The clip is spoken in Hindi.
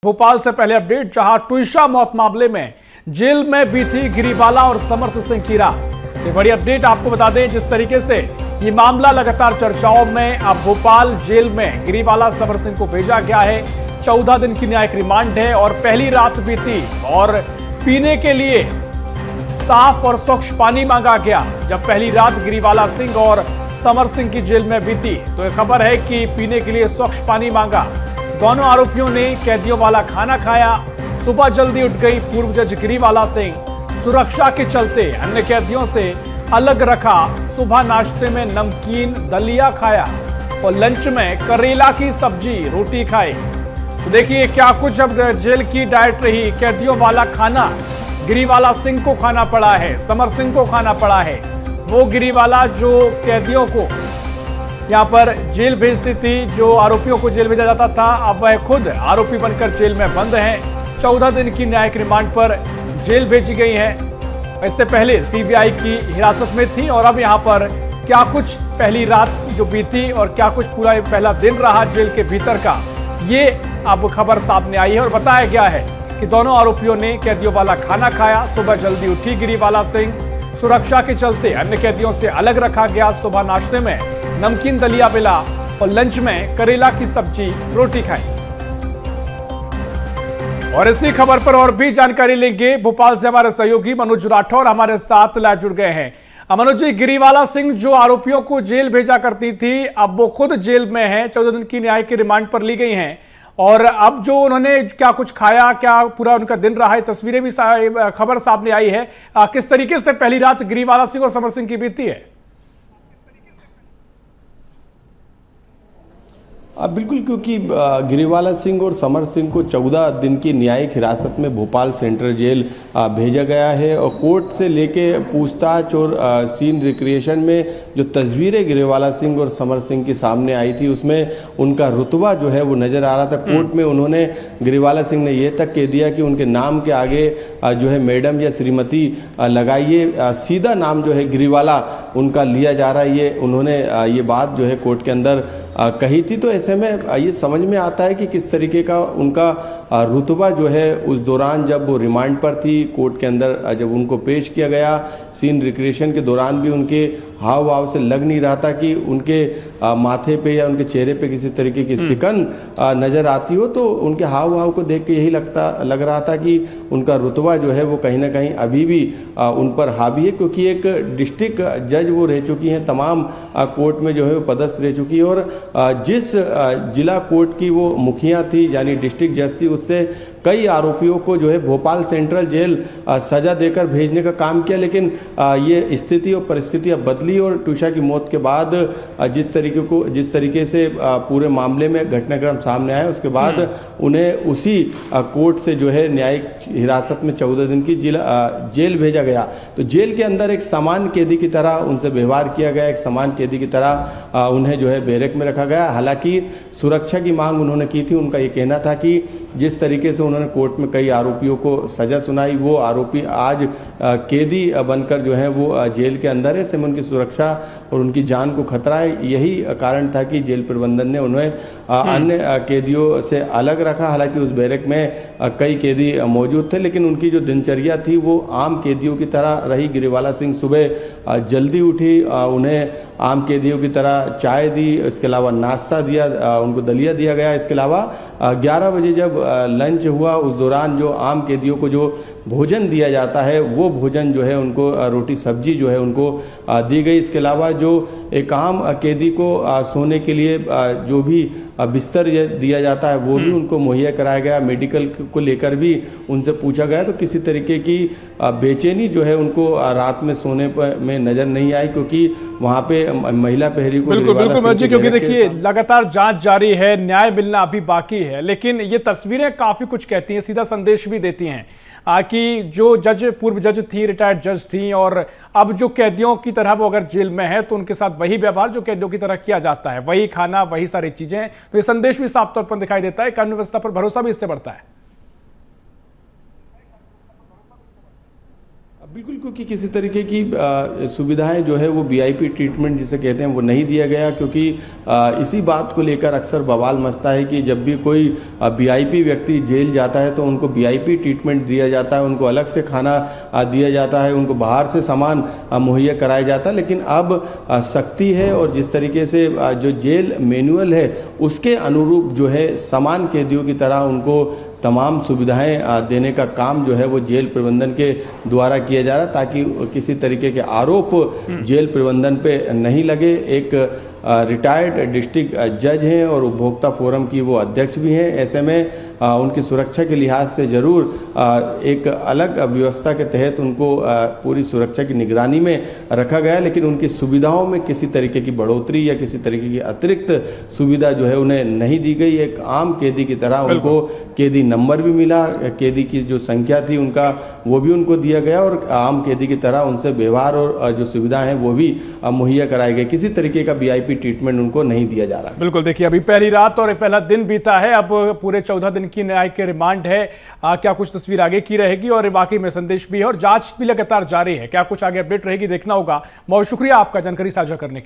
भोपाल से पहले अपडेट, जहां ट्विशा मौत मामले में जेल में बीती गिरीवाला और समर्थ सिंह की रात। ये बड़ी अपडेट आपको बता दें, जिस तरीके से ये मामला लगातार चर्चाओं में, अब भोपाल जेल में गिरीवाला समर्थ सिंह को भेजा गया है। 14 दिन की न्यायिक रिमांड है और पहली रात बीती और पीने के लिए साफ और स्वच्छ पानी मांगा गया। जब पहली रात गिरीवाला सिंह और समर्थ सिंह की जेल में बीती तो यह खबर है कि पीने के लिए स्वच्छ पानी मांगा। दोनों आरोपियों ने कैदियों वाला खाना खाया। सुबह जल्दी उठ गई पूर्व जज गिरीवाला सिंह, सुरक्षा के चलते अन्य कैदियों से अलग रखा। सुबह नाश्ते में नमकीन दलिया खाया और लंच में करेला की सब्जी रोटी खाई। तो देखिए क्या कुछ अब जेल की डाइट रही। कैदियों वाला खाना गिरीवाला सिंह को खाना पड़ा है, समर सिंह को खाना पड़ा है। वो गिरीवाला जो कैदियों को यहां पर जेल भेजती थी, जो आरोपियों को जेल भेजा जाता था, अब वह खुद आरोपी बनकर जेल में बंद हैं। 14 दिन की न्यायिक रिमांड पर जेल भेजी गई है। इससे पहले सीबीआई की हिरासत में थी और अब यहां पर क्या कुछ पहली रात जो बीती और क्या कुछ पूरा पहला दिन रहा जेल के भीतर का, ये अब खबर सामने आई है और बताया गया है कि दोनों आरोपियों ने कैदियों वाला खाना खाया। सुबह जल्दी उठी गिरीवाला सिंह, सुरक्षा के चलते अन्य कैदियों से अलग रखा गया। सुबह नाश्ते में नमकीन दलिया मिला और लंच में करेला की सब्जी रोटी खाई। और इसी खबर पर और भी जानकारी लेंगे। भोपाल से हमारे सहयोगी मनोज राठौर हमारे साथ लाइव जुड़ गए हैं। मनोज जी, गिरीवाला सिंह जो आरोपियों को जेल भेजा करती थी, अब वो खुद जेल में है, 14 दिन की न्यायिक रिमांड पर ली गई हैं। और अब जो उन्होंने क्या कुछ खाया, क्या पूरा उनका दिन रहा है, तस्वीरें भी खबर सामने आई है। किस तरीके से पहली रात गिरीवाला सिंह और समर सिंह की बीती है? बिल्कुल, क्योंकि गिरीवाला सिंह और समर सिंह को 14 दिन की न्यायिक हिरासत में भोपाल सेंट्रल जेल भेजा गया है और कोर्ट से लेके पूछताछ और सीन रिक्रिएशन में जो तस्वीरें गिरीवाला सिंह और समर सिंह के सामने आई थी, उसमें उनका रुतबा जो है वो नज़र आ रहा था। कोर्ट में उन्होंने गिरीवाला सिंह ने यह तक कह दिया कि उनके नाम के आगे जो है मैडम या श्रीमती लगाइए, सीधा नाम जो है गिरीवाला उनका लिया जा रहा है। ये उन्होंने ये बात जो है कोर्ट के अंदर कही थी। तो ऐसे में ये समझ में आता है कि किस तरीके का उनका रुतबा जो है उस दौरान जब वो रिमांड पर थी कोर्ट के अंदर, जब उनको पेश किया गया, सीन रिक्रिएशन के दौरान भी उनके हाव भाव से लग नहीं रहा था कि उनके माथे पे या उनके चेहरे पे किसी तरीके की सिकन नज़र आती हो। तो उनके हाव भाव को देख के यही लग रहा था कि उनका रुतबा जो है वो कहीं ना कहीं अभी भी उन पर हावी है, क्योंकि एक डिस्ट्रिक्ट जज वो रह चुकी हैं, तमाम कोर्ट में जो है वो पदस्थ रह चुकी है। और जिस जिला कोर्ट की वो मुखिया थी यानी डिस्ट्रिक्ट जज थी, उससे कई आरोपियों को जो है भोपाल सेंट्रल जेल सजा देकर भेजने का काम किया। लेकिन ये स्थिति और परिस्थितियाँ बदली और ट्विशा की मौत के बाद जिस तरीके से पूरे मामले में घटनाक्रम सामने आया, उसके बाद उन्हें उसी कोर्ट से जो है न्यायिक हिरासत में 14 दिन की जेल भेजा गया। तो जेल के अंदर एक सामान्य कैदी की तरह उनसे व्यवहार किया गया, एक सामान्य कैदी की तरह उन्हें जो है बैरक में रखा गया। हालांकि सुरक्षा की मांग उन्होंने की थी। उनका ये कहना था कि जिस तरीके से उन्होंने कोर्ट में कई आरोपियों को सजा सुनाई, वो आरोपी आज कैदी बनकर जो है वो जेल के अंदर है। ऐसे में उनकी सुरक्षा और उनकी जान को खतरा है। यही कारण था कि जेल प्रबंधन ने उन्हें अन्य कैदियों से अलग रखा। हालांकि उस बैरक में कई कैदी मौजूद थे, लेकिन उनकी जो दिनचर्या थी वो आम कैदियों की तरह रही। गिरीवाला सिंह सुबह जल्दी उठी, उन्हें आम कैदियों की तरह चाय दी, इसके अलावा नाश्ता दिया, उनको दलिया दिया गया। इसके अलावा 11 बजे जब लंच हुआ, उस दौरान जो आम कैदियों को जो भोजन दिया जाता है वो भोजन जो है उनको रोटी सब्जी जो है उनको दी गई। इसके अलावा जो एक आम कैदी को सोने के लिए जो भी बिस्तर दिया जाता है वो भी उनको मुहैया कराया गया। मेडिकल को लेकर भी उनसे पूछा गया, तो किसी तरीके की बेचैनी जो है उनको रात में सोने में नज़र नहीं आई, क्योंकि वहाँ पे महिला प्रहरी को बिल्कुल क्योंकि देखिए लगातार जांच जारी है, न्याय मिलना अभी बाकी है। लेकिन ये तस्वीरें काफी कुछ कहती हैं, सीधा संदेश भी देती हैं कि जो जज पूर्व जज थी, रिटायर्ड जज थी, और अब जो कैदियों की तरह वो अगर जेल में है तो उनके साथ वही व्यवहार जो कैदियों की तरह किया जाता है, वही खाना, वही सारी चीजें। तो ये संदेश भी साफ तौर पर दिखाई देता है, कानून व्यवस्था पर भरोसा भी इससे बढ़ता है। बिल्कुल, क्योंकि किसी तरीके की सुविधाएं जो है वो वीआईपी ट्रीटमेंट जिसे कहते हैं वो नहीं दिया गया, क्योंकि इसी बात को लेकर अक्सर बवाल मचता है कि जब भी कोई वीआईपी व्यक्ति जेल जाता है तो उनको वीआईपी ट्रीटमेंट दिया जाता है, उनको अलग से खाना दिया जाता है, उनको बाहर से सामान मुहैया कराया जाता है। लेकिन अब सख्ती है और जिस तरीके से जो जेल मैनुअल है उसके अनुरूप जो है समान कैदियों की तरह उनको तमाम सुविधाएं देने का काम जो है वो जेल प्रबंधन के द्वारा किया जा रहा है, ताकि किसी तरीके के आरोप जेल प्रबंधन पे नहीं लगे। एक रिटायर्ड डिस्ट्रिक्ट जज हैं और उपभोक्ता फोरम की वो अध्यक्ष भी हैं। ऐसे में उनकी सुरक्षा के लिहाज से ज़रूर एक अलग व्यवस्था के तहत उनको पूरी सुरक्षा की निगरानी में रखा गया, लेकिन उनकी सुविधाओं में किसी तरीके की बढ़ोतरी या किसी तरीके की अतिरिक्त सुविधा जो है उन्हें नहीं दी गई। एक आम कैदी की तरह उनको कैदी नंबर भी मिला, कैदी की जो संख्या थी उनका वो भी उनको दिया गया और आम कैदी की तरह उनसे व्यवहार और जो सुविधा है वो भी मुहैया कराए गए। किसी तरीके का वीआईपी ट्रीटमेंट उनको नहीं दिया जा रहा। बिल्कुल, देखिए अभी पहली रात और पहला दिन बीता है, अब पूरे 14 दिन की न्यायिक रिमांड है। क्या कुछ तस्वीर आगे की रहेगी और बाकी में संदेश भी है और जांच भी लगातार जारी है। क्या कुछ आगे अपडेट रहेगी देखना होगा। बहुत शुक्रिया आपका जानकारी साझा करने के लिए।